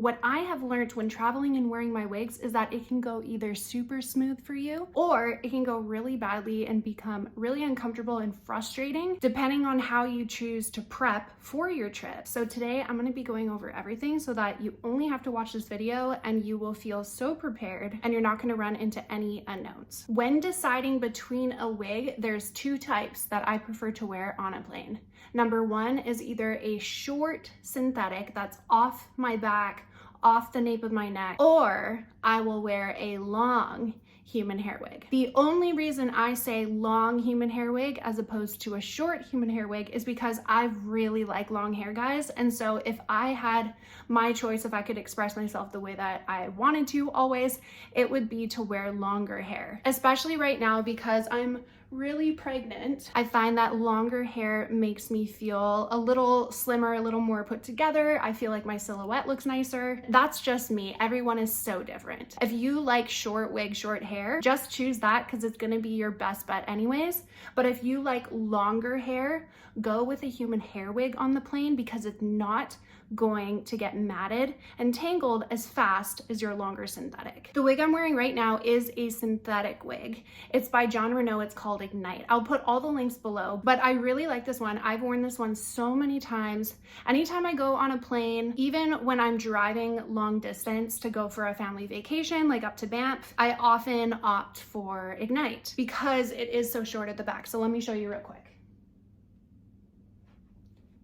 What I have learned when traveling and wearing my wigs is that it can go either super smooth for you, or it can go really badly and become really uncomfortable and frustrating depending on how you choose to prep for your trip. So today I'm going to be going over everything so that you only have to watch this video and you will feel so prepared and you're not going to run into any unknowns. When deciding between a wig, there's two types that I prefer to wear on a plane. Number one is either a short synthetic that's off my back, off the nape of my neck, or I will wear a long human hair wig. The only reason I say long human hair wig as opposed to a short human hair wig is because I really like long hair, guys. And so if I had my choice, if I could express myself the way that I wanted to always, it would be to wear longer hair, especially right now because I'm really pregnant. I find that longer hair makes me feel a little slimmer, a little more put together. I feel like my silhouette looks nicer. That's just me. Everyone is so different. If you like short wig, short hair, just choose that because it's gonna be your best bet anyways. But if you like longer hair, go with a human hair wig on the plane because it's not going to get matted and tangled as fast as your longer synthetic. The wig I'm wearing right now is a synthetic wig. It's by Renault. It's called Ignite. I'll put all the links below, but I really like this one. I've worn this one so many times. Anytime I go on a plane, even when I'm driving long distance to go for a family vacation, like up to Banff, I often opt for Ignite because it is so short at the back. So let me show you real quick.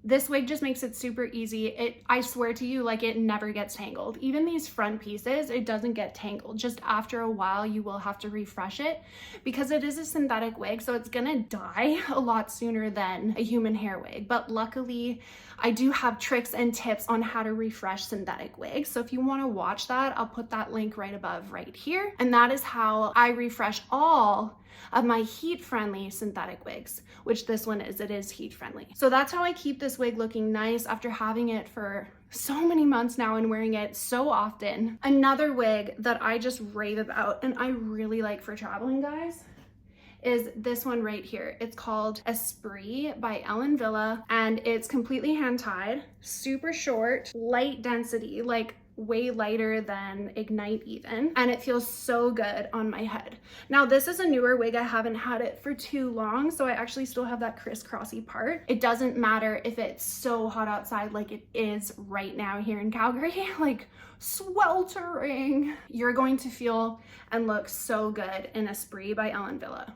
This wig just makes it super easy. I swear to you, like it never gets tangled. Even these front pieces, it doesn't get tangled. Just after a while, you will have to refresh it because it is a synthetic wig, so it's gonna die a lot sooner than a human hair wig. But luckily, I do have tricks and tips on how to refresh synthetic wigs. So if you wanna watch that, I'll put that link right above right here. And that is how I refresh all of my heat-friendly synthetic wigs, which this one is. It is heat-friendly. So that's how I keep this wig looking nice after having it for so many months now and wearing it so often. Another wig that I just rave about and I really like for traveling, guys, is this one right here. It's called Esprit by Ellen Villa, and it's completely hand-tied, super short, light density, like way lighter than Ignite even, and it feels so good on my head. Now this is a newer wig. I haven't had it for too long, so I actually still have that crisscrossy part. It doesn't matter if it's so hot outside like it is right now here in Calgary, like sweltering. You're going to feel and look so good in Esprit by Ellen Villa.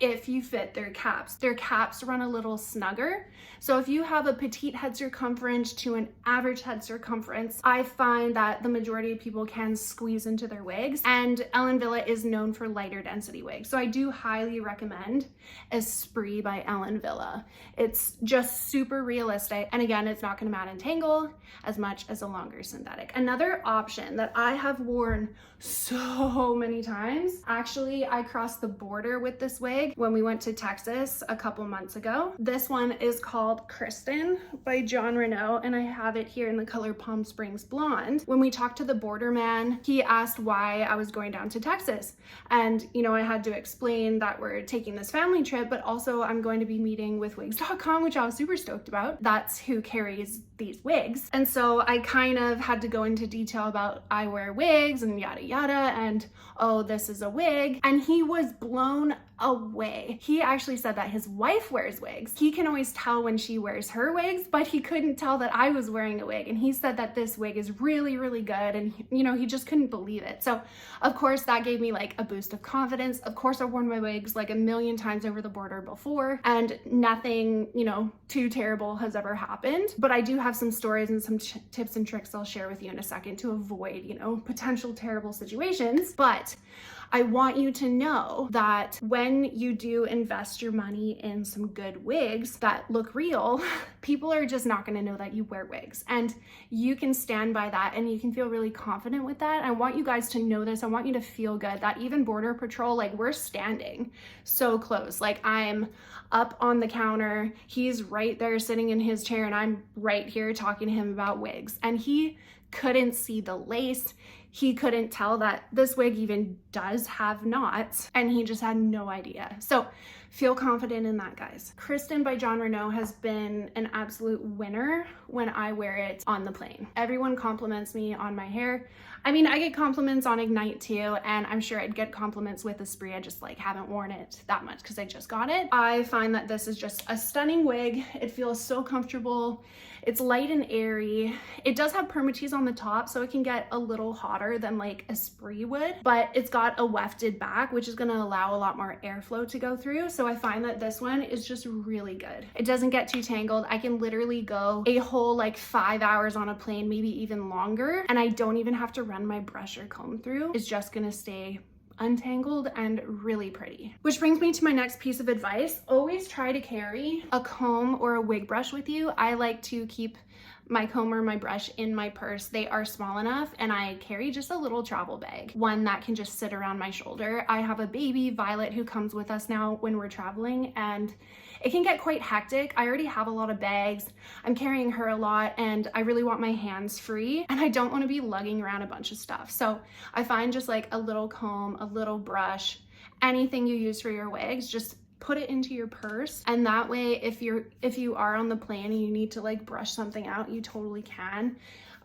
If you fit their caps run a little snugger. So if you have a petite head circumference to an average head circumference, I find that the majority of people can squeeze into their wigs, and Ellen Villa is known for lighter density wigs. So I do highly recommend Esprit by Ellen Villa. It's just super realistic. And again, it's not gonna mat and tangle as much as a longer synthetic. Another option that I have worn so many times, actually I crossed the border with this wig when we went to Texas a couple months ago. This one is called Kristen by Renault, and I have it here in the color Palm Springs Blonde. When we talked to the border man, he asked why I was going down to Texas. And, you know, I had to explain that we're taking this family trip, but also I'm going to be meeting with wigs.com, which I was super stoked about. That's who carries these wigs. And so I kind of had to go into detail about I wear wigs and yada yada, and oh, this is a wig. And he was blown away. He actually said that his wife wears wigs. He can always tell when she wears her wigs, but he couldn't tell that I was wearing a wig. And he said that this wig is really, really good. And you know, he just couldn't believe it. So of course that gave me like a boost of confidence. Of course I've worn my wigs like a million times over the border before, and nothing, you know, too terrible has ever happened. But I do have some stories and some tips and tricks I'll share with you in a second to avoid, you know, potential terrible situations. But I want you to know that when you do invest your money in some good wigs that look real, people are just not going to know that you wear wigs, and you can stand by that and you can feel really confident with that. I want you guys to know this. I want you to feel good that even Border Patrol, like, we're standing so close. Like, I'm up on the counter, he's right there sitting in his chair, and I'm right here talking to him about wigs, and he couldn't see the lace. He couldn't tell that this wig even does have knots, and he just had no idea. So feel confident in that, guys. Kristen by John Renault has been an absolute winner when I wear it on the plane. Everyone compliments me on my hair. I mean, I get compliments on Ignite too, and I'm sure I'd get compliments with Esprit. I just like haven't worn it that much because I just got it. I find that this is just a stunning wig. It feels so comfortable. It's light and airy. It does have permatease on the top, so it can get a little hotter than like Esprit would, but it's got a wefted back, which is gonna allow a lot more airflow to go through. So I find that this one is just really good. It doesn't get too tangled. I can literally go a whole like 5 hours on a plane, maybe even longer, and I don't even have to run my brush or comb through. It's just gonna stay untangled and really pretty. Which brings me to my next piece of advice. Always try to carry a comb or a wig brush with you. I like to keep my comb or my brush in my purse. They are small enough, and I carry just a little travel bag, one that can just sit around my shoulder. I have a baby, Violet, who comes with us now when we're traveling, and it can get quite hectic. I already have a lot of bags. I'm carrying her a lot, and I really want my hands free, and I don't want to be lugging around a bunch of stuff. So I find just like a little comb, a little brush, anything you use for your wigs, just put it into your purse, and that way if you are on the plane and you need to like brush something out, you totally can.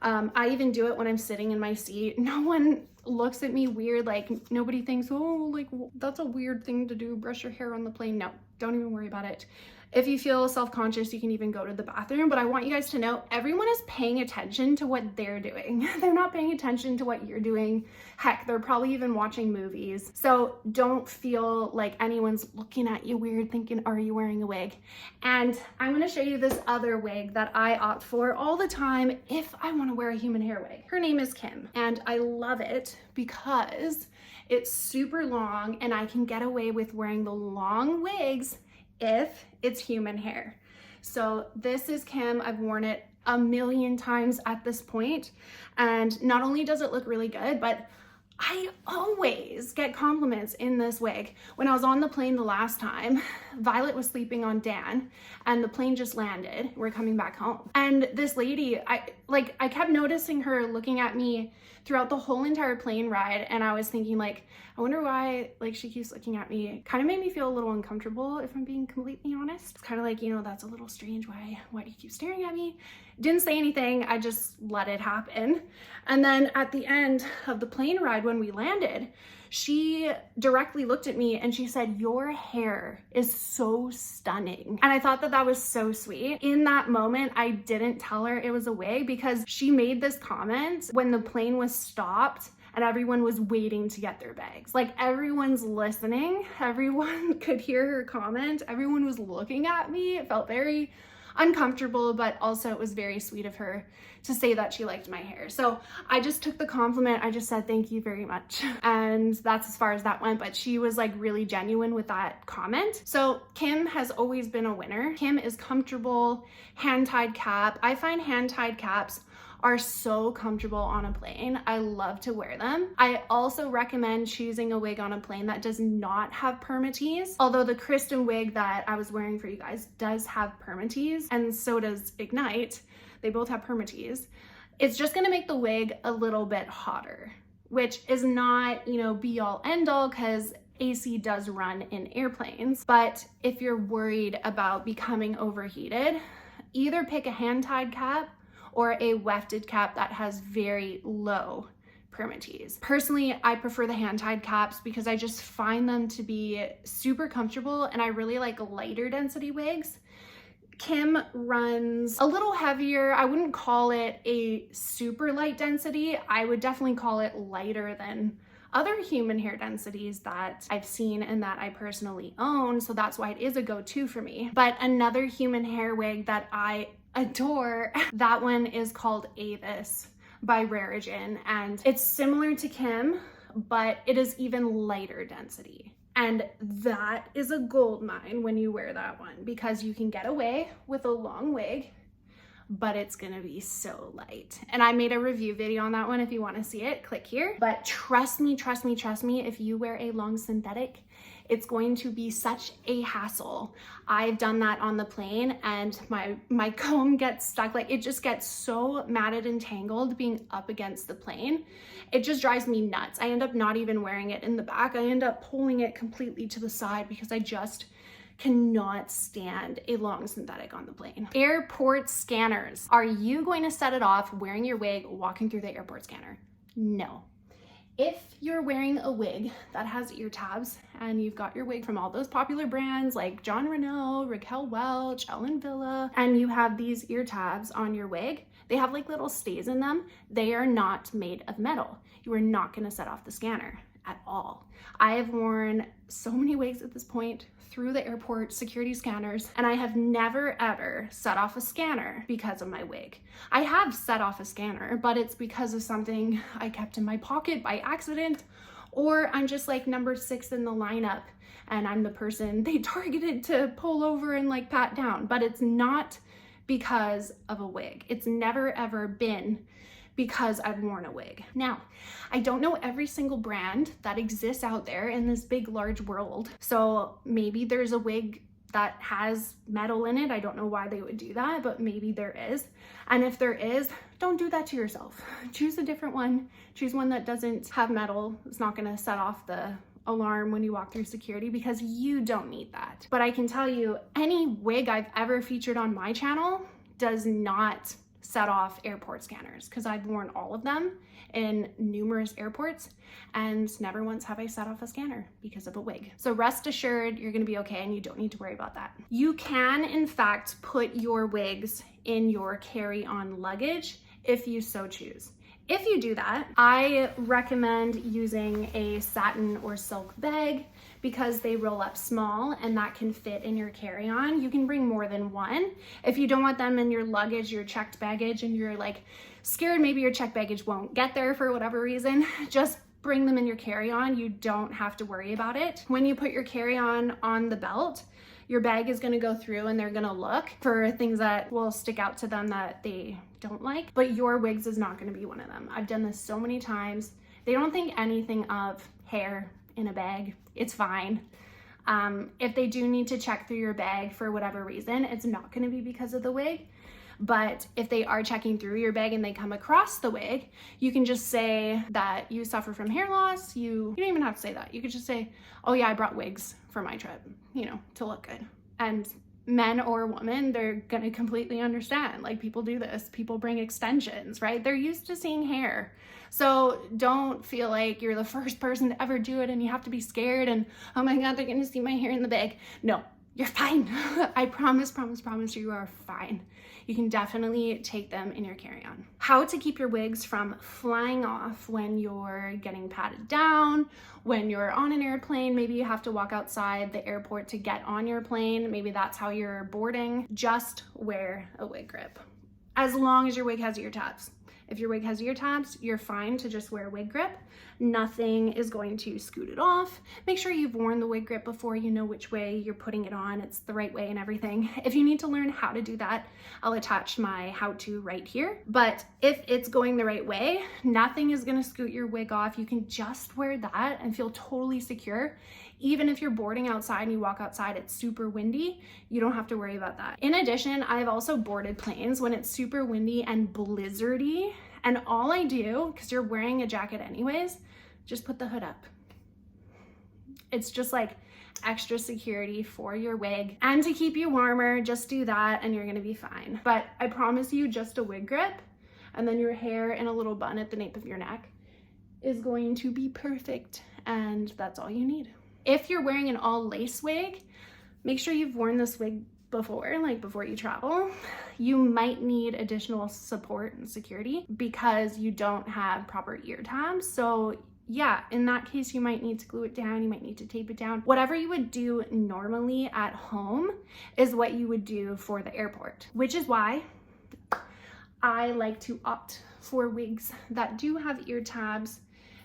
I even do it when I'm sitting in my seat. No one looks at me weird, like nobody thinks, oh, like that's a weird thing to do, brush your hair on the plane. No, don't even worry about it. If you feel self-conscious, you can even go to the bathroom, but I want you guys to know everyone is paying attention to what they're doing. They're not paying attention to what you're doing. Heck, they're probably even watching movies. So don't feel like anyone's looking at you weird thinking, are you wearing a wig? And I'm gonna show you this other wig that I opt for all the time if I wanna wear a human hair wig. Her name is Kim, and I love it because it's super long and I can get away with wearing the long wigs if it's human hair. So this is Kim. I've worn it a million times at this point, and not only does it look really good, but I always get compliments in this wig. When I was on the plane the last time, Violet was sleeping on Dan and the plane just landed. We're coming back home. And this lady, I kept noticing her looking at me throughout the whole entire plane ride, and I was thinking like, I wonder why like she keeps looking at me. Kind of made me feel a little uncomfortable, if I'm being completely honest. It's kind of like, you know, that's a little strange. Why do you keep staring at me? Didn't say anything, I just let it happen. And then at the end of the plane ride when we landed, she directly looked at me and she said, your hair is so stunning. And I thought that that was so sweet. In that moment, I didn't tell her it was a wig because she made this comment when the plane was stopped and everyone was waiting to get their bags. Like everyone's listening, everyone could hear her comment, everyone was looking at me. It felt very uncomfortable, but also it was very sweet of her to say that she liked my hair. So I just took the compliment. I just said, thank you very much. And that's as far as that went, but she was like really genuine with that comment. So Kim has always been a winner. Kim is comfortable, hand-tied cap. I find hand-tied caps are so comfortable on a plane. I love to wear them. I also recommend choosing a wig on a plane that does not have permatease. Although the Kristen wig that I was wearing for you guys does have permatease, and so does Ignite. They both have permatease. It's just gonna make the wig a little bit hotter, which is not, you know, be all end all, because AC does run in airplanes. But if you're worried about becoming overheated, either pick a hand-tied cap or a wefted cap that has very low permatease. Personally, I prefer the hand-tied caps because I just find them to be super comfortable, and I really like lighter density wigs. Kim runs a little heavier. I wouldn't call it a super light density. I would definitely call it lighter than other human hair densities that I've seen and that I personally own. So that's why it is a go-to for me. But another human hair wig that I adore, that one is called Avis by Rarigan, and it's similar to Kim, but it is even lighter density. And that is a gold mine when you wear that one, because you can get away with a long wig, but it's gonna be so light. And I made a review video on that one. If you wanna see it, click here. But trust me, if you wear a long synthetic, it's going to be such a hassle. I've done that on the plane, and my comb gets stuck. Like, it just gets so matted and tangled being up against the plane. It just drives me nuts. I end up not even wearing it in the back. I end up pulling it completely to the side because I just cannot stand a long synthetic on the plane. Airport scanners. Are you going to set it off wearing your wig, walking through the airport scanner? No. If you're wearing a wig that has ear tabs and you've got your wig from all those popular brands like John Renault, Raquel Welch, Ellen Villa, and you have these ear tabs on your wig, they have like little stays in them. They are not made of metal. You are not going to set off the scanner at all. I have worn so many wigs at this point through the airport security scanners, and I have never ever set off a scanner because of my wig. I have set off a scanner, but it's because of something I kept in my pocket by accident, or I'm just like number 6 in the lineup and I'm the person they targeted to pull over and like pat down, but it's not because of a wig. It's never ever been because I've worn a wig. Now, I don't know every single brand that exists out there in this big, large world. So maybe there's a wig that has metal in it. I don't know why they would do that, but maybe there is. And if there is, don't do that to yourself. Choose a different one. Choose one that doesn't have metal. It's not gonna set off the alarm when you walk through security, because you don't need that. But I can tell you, any wig I've ever featured on my channel does not set off airport scanners, because I've worn all of them in numerous airports and never once have I set off a scanner because of a wig. So rest assured, you're gonna be okay and you don't need to worry about that. You can in fact put your wigs in your carry-on luggage if you so choose. If you do that, I recommend using a satin or silk bag because they roll up small and that can fit in your carry-on. You can bring more than one. If you don't want them in your luggage, your checked baggage, and you're like scared maybe your checked baggage won't get there for whatever reason, just bring them in your carry-on. You don't have to worry about it. When you put your carry-on on the belt, your bag is gonna go through and they're gonna look for things that will stick out to them that they don't like, but your wigs is not gonna be one of them. I've done this so many times. They don't think anything of hair in a bag. It's fine. If they do need to check through your bag for whatever reason, it's not gonna be because of the wig. But if they are checking through your bag and they come across the wig, you can just say that you suffer from hair loss. You don't even have to say that. You could just say, oh yeah, I brought wigs for my trip, to look good. And men or women, they're gonna completely understand. Like, people do this. People bring extensions, right? They're used to seeing hair. So don't feel like you're the first person to ever do it and you have to be scared and, oh my God, they're gonna see my hair in the bag. No, you're fine. I promise you are fine. You can definitely take them in your carry-on. How to keep your wigs from flying off when you're getting patted down, when you're on an airplane, maybe you have to walk outside the airport to get on your plane. Maybe that's how you're boarding. Just wear a wig grip. As long as your wig has ear tabs. If your wig has ear tabs, you're fine to just wear a wig grip. Nothing is going to scoot it off. Make sure you've worn the wig grip before, you know which way you're putting it on, it's the right way and everything. If you need to learn how to do that, I'll attach my how-to right here. But if it's going the right way, nothing is gonna scoot your wig off. You can just wear that and feel totally secure. Even if you're boarding outside and you walk outside, it's super windy, you don't have to worry about that. In addition, I've also boarded planes when it's super windy and blizzardy, and all I do, because you're wearing a jacket anyways, just put the hood up. It's just like extra security for your wig. And to keep you warmer, just do that and you're gonna be fine. But I promise you, just a wig grip and then your hair in a little bun at the nape of your neck is going to be perfect, and that's all you need. If you're wearing an all lace wig, make sure you've worn this wig before, like before you travel. You might need additional support and security because you don't have proper ear tabs. So yeah, in that case, you might need to glue it down, you might need to tape it down. Whatever you would do normally at home is what you would do for the airport, which is why I like to opt for wigs that do have ear tabs,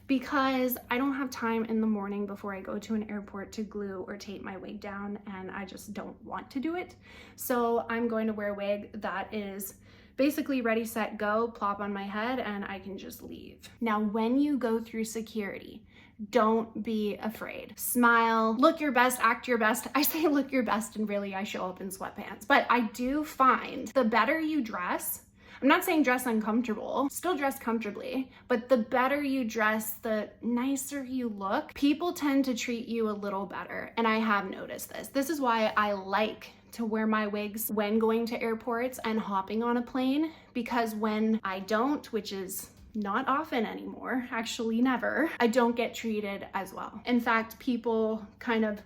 because I don't have time in the morning before I go to an airport to glue or tape my wig down, and I just don't want to do it. So I'm going to wear a wig that is basically ready, set, go, plop on my head, and I can just leave. Now, when you go through security, don't be afraid. Smile, look your best, act your best. I say look your best and really I show up in sweatpants, but I do find the better you dress, I'm not saying dress uncomfortable, still dress comfortably, but the better you dress, the nicer you look. People tend to treat you a little better, and I have noticed this. This is why I like to wear my wigs when going to airports and hopping on a plane, because when I don't, which is not often anymore, actually never, I don't get treated as well. In fact, people kind of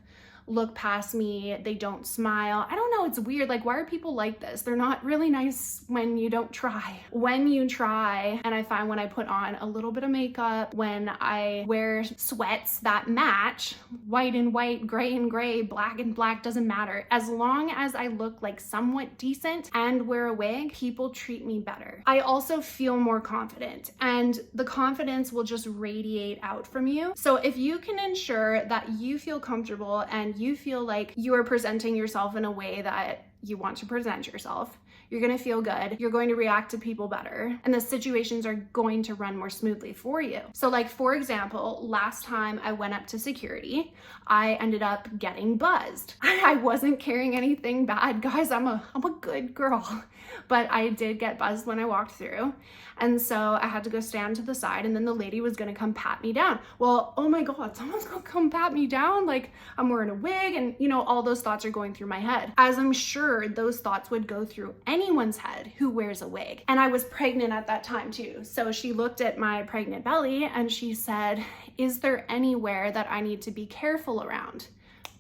look past me, they don't smile. I don't know, it's weird. Like, why are people like this? They're not really nice when you don't try. When you try, and I find when I put on a little bit of makeup, when I wear sweats that match, white and white, gray and gray, black and black, doesn't matter. As long as I look like somewhat decent and wear a wig, people treat me better. I also feel more confident, and the confidence will just radiate out from you. So if you can ensure that you feel comfortable and you feel like you are presenting yourself in a way that you want to present yourself, you're gonna feel good, you're going to react to people better, and the situations are going to run more smoothly for you. So like, for example, last time I went up to security, I ended up getting buzzed. I wasn't carrying anything bad, guys, I'm a good girl, but I did get buzzed when I walked through. And so I had to go stand to the side, and then the lady was gonna come pat me down. Well, oh my God, someone's gonna come pat me down? Like, I'm wearing a wig, and you know, all those thoughts are going through my head, as I'm sure those thoughts would go through anyone's head who wears a wig. And I was pregnant at that time too. So she looked at my pregnant belly and she said, is there anywhere that I need to be careful around?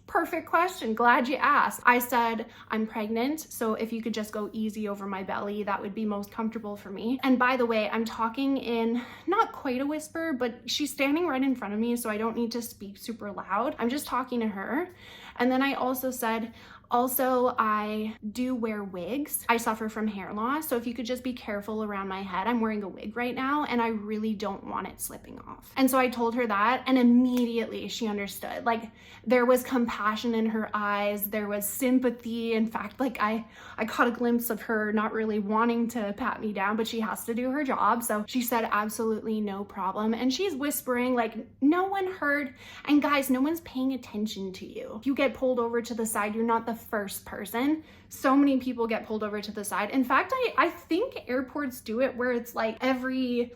Perfect question, glad you asked. I said, I'm pregnant, so if you could just go easy over my belly, that would be most comfortable for me. And by the way, I'm talking in not quite a whisper, but she's standing right in front of me, so I don't need to speak super loud. I'm just talking to her. And then I also said, also, I do wear wigs. I suffer from hair loss, so if you could just be careful around my head. I'm wearing a wig right now, and I really don't want it slipping off. And so I told her that, and immediately she understood. Like, there was compassion in her eyes, there was sympathy. In fact, like, I caught a glimpse of her not really wanting to pat me down, but she has to do her job. So she said, absolutely no problem. And she's whispering, like, no one heard. And guys, no one's paying attention to you. If you get pulled over to the side, you're not the first person. So many people get pulled over to the side. In fact, I think airports do it where it's like every,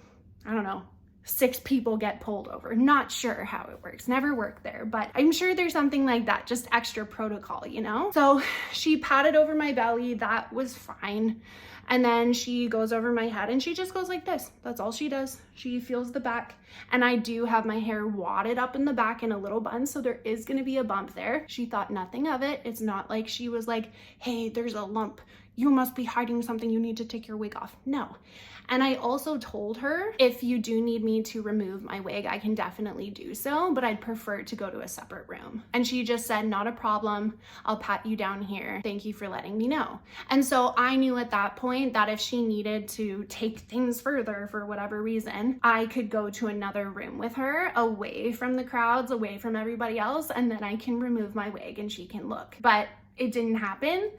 I don't know, 6 people get pulled over. Not sure how it works, never worked there, but I'm sure there's something like that, just extra protocol, you know? So she patted over my belly, that was fine. And then she goes over my head and she just goes like this. That's all she does. She feels the back. And I do have my hair wadded up in the back in a little bun, so there is gonna be a bump there. She thought nothing of it. It's not like she was like, hey, there's a lump. You must be hiding something. You need to take your wig off. No. And I also told her, if you do need me to remove my wig, I can definitely do so, but I'd prefer to go to a separate room. And she just said, not a problem. I'll pat you down here. Thank you for letting me know. And so I knew at that point that if she needed to take things further for whatever reason, I could go to another room with her, away from the crowds, away from everybody else, and then I can remove my wig and she can look. But it didn't happen.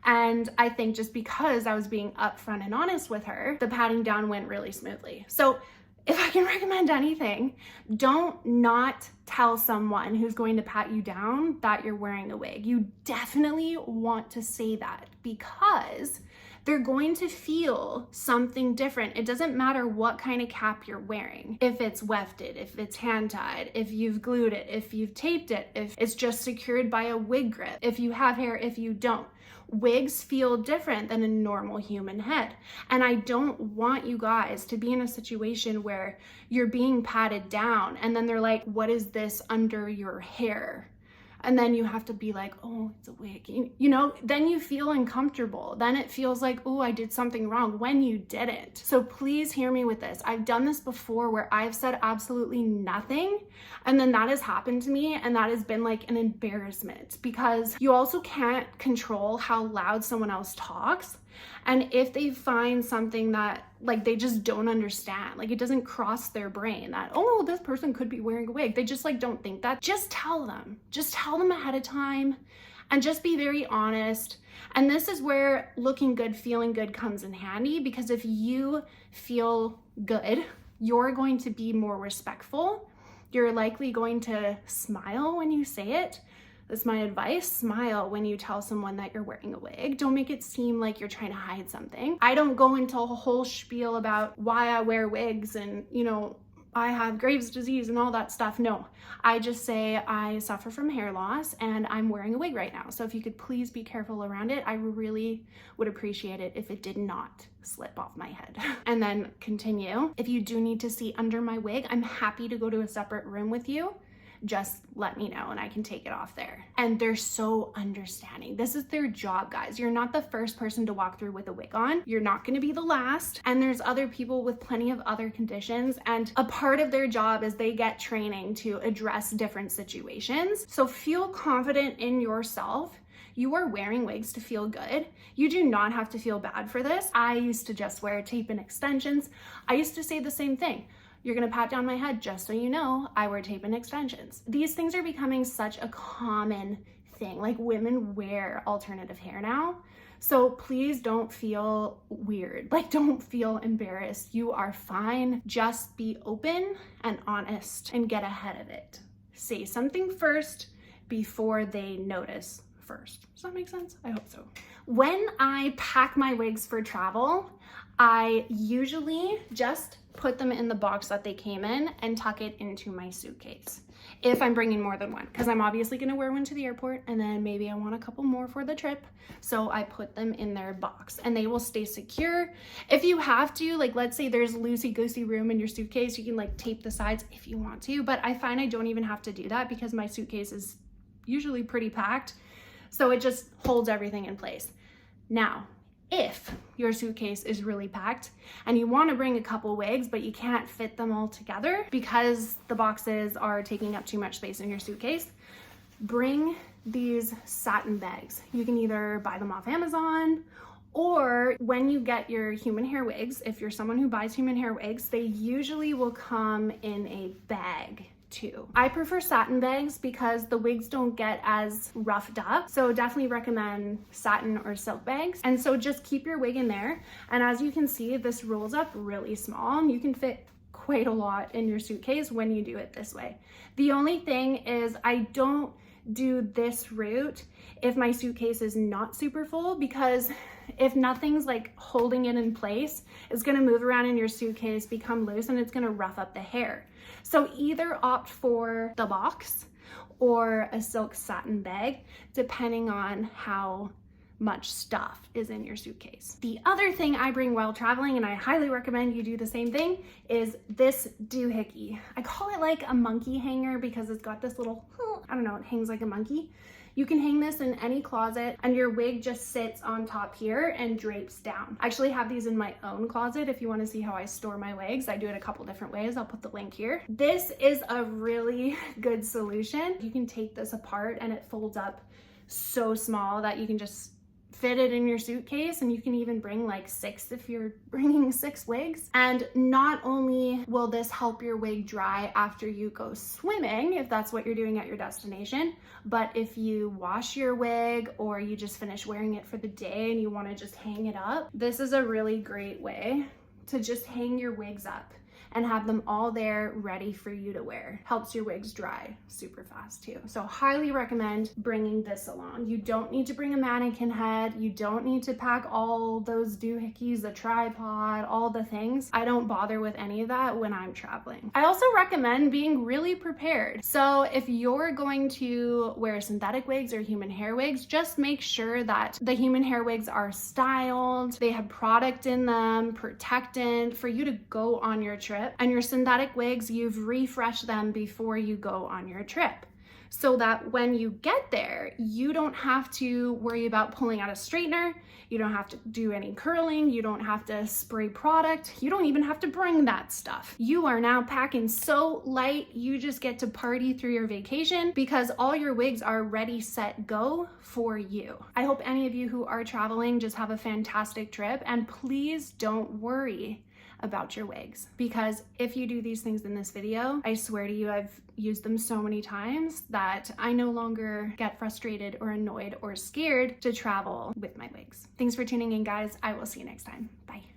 And I think just because I was being upfront and honest with her, the patting down went really smoothly. So if I can recommend anything, don't not tell someone who's going to pat you down that you're wearing a wig. You definitely want to say that, because they're going to feel something different. It doesn't matter what kind of cap you're wearing. If it's wefted, if it's hand-tied, if you've glued it, if you've taped it, if it's just secured by a wig grip, if you have hair, if you don't. Wigs feel different than a normal human head. And I don't want you guys to be in a situation where you're being patted down and then they're like, what is this under your hair? And then you have to be like, oh, it's a wig. You know, then you feel uncomfortable. Then it feels like, oh, I did something wrong when you didn't. So please hear me with this. I've done this before where I've said absolutely nothing, and then that has happened to me, and that has been like an embarrassment, because you also can't control how loud someone else talks. And if they find something that like they just don't understand, like it doesn't cross their brain that, oh, this person could be wearing a wig, they just like don't think that, just tell them ahead of time, and just be very honest. And this is where looking good, feeling good comes in handy, because if you feel good, you're going to be more respectful. You're likely going to smile when you say it. That's my advice. Smile when you tell someone that you're wearing a wig. Don't make it seem like you're trying to hide something. I don't go into a whole spiel about why I wear wigs and, you know, I have Graves' disease and all that stuff. No, I just say I suffer from hair loss and I'm wearing a wig right now. So if you could please be careful around it, I really would appreciate it if it did not slip off my head. And then continue. If you do need to see under my wig, I'm happy to go to a separate room with you. Just let me know and I can take it off there. And they're so understanding. This is their job, guys. You're not the first person to walk through with a wig on. You're not gonna be the last. And there's other people with plenty of other conditions. And a part of their job is they get training to address different situations. So feel confident in yourself. You are wearing wigs to feel good. You do not have to feel bad for this. I used to just wear tape and extensions. I used to say the same thing. You're gonna pat down my head, just so you know, I wear tape and extensions. These things are becoming such a common thing. Like, women wear alternative hair now. So please don't feel weird. Like, don't feel embarrassed. You are fine. Just be open and honest and get ahead of it. Say something first before they notice first. Does that make sense? I hope so. When I pack my wigs for travel, I usually just put them in the box that they came in and tuck it into my suitcase. If I'm bringing more than one, because I'm obviously gonna wear one to the airport and then maybe I want a couple more for the trip. So I put them in their box and they will stay secure. If you have to, like, let's say there's loosey-goosey room in your suitcase, you can like tape the sides if you want to, but I find I don't even have to do that because my suitcase is usually pretty packed. So it just holds everything in place. Now, if your suitcase is really packed and you want to bring a couple wigs, but you can't fit them all together because the boxes are taking up too much space in your suitcase, bring these satin bags. You can either buy them off Amazon, or when you get your human hair wigs, if you're someone who buys human hair wigs, they usually will come in a bag too. I prefer satin bags because the wigs don't get as roughed up. So definitely recommend satin or silk bags. And so just keep your wig in there. And as you can see, this rolls up really small. You can fit quite a lot in your suitcase when you do it this way. The only thing is I don't do this route if my suitcase is not super full, because if nothing's like holding it in place, it's gonna move around in your suitcase, become loose, and it's gonna rough up the hair. So either opt for the box or a silk satin bag, depending on how much stuff is in your suitcase. The other thing I bring while traveling, and I highly recommend you do the same thing, is this doohickey. I call it like a monkey hanger because it's got this little, I don't know, it hangs like a monkey. You can hang this in any closet and your wig just sits on top here and drapes down. I actually have these in my own closet. If you want to see how I store my wigs, I do it a couple different ways. I'll put the link here. This is a really good solution. You can take this apart and it folds up so small that you can just fit it in your suitcase, and you can even bring like 6 if you're bringing 6 wigs. And not only will this help your wig dry after you go swimming, if that's what you're doing at your destination, but if you wash your wig or you just finish wearing it for the day and you want to just hang it up, this is a really great way to just hang your wigs up and have them all there ready for you to wear. Helps your wigs dry super fast too. So highly recommend bringing this along. You don't need to bring a mannequin head. You don't need to pack all those doohickeys, the tripod, all the things. I don't bother with any of that when I'm traveling. I also recommend being really prepared. So if you're going to wear synthetic wigs or human hair wigs, just make sure that the human hair wigs are styled, they have product in them, protectant for you to go on your trip. And your synthetic wigs, you've refreshed them before you go on your trip, so that when you get there, you don't have to worry about pulling out a straightener. You don't have to do any curling. You don't have to spray product. You don't even have to bring that stuff. You are now packing so light, you just get to party through your vacation because all your wigs are ready, set, go for you. I hope any of you who are traveling just have a fantastic trip, and please don't worry about your wigs. Because if you do these things in this video, I swear to you, I've used them so many times that I no longer get frustrated or annoyed or scared to travel with my wigs. Thanks for tuning in, guys. I will see you next time. Bye.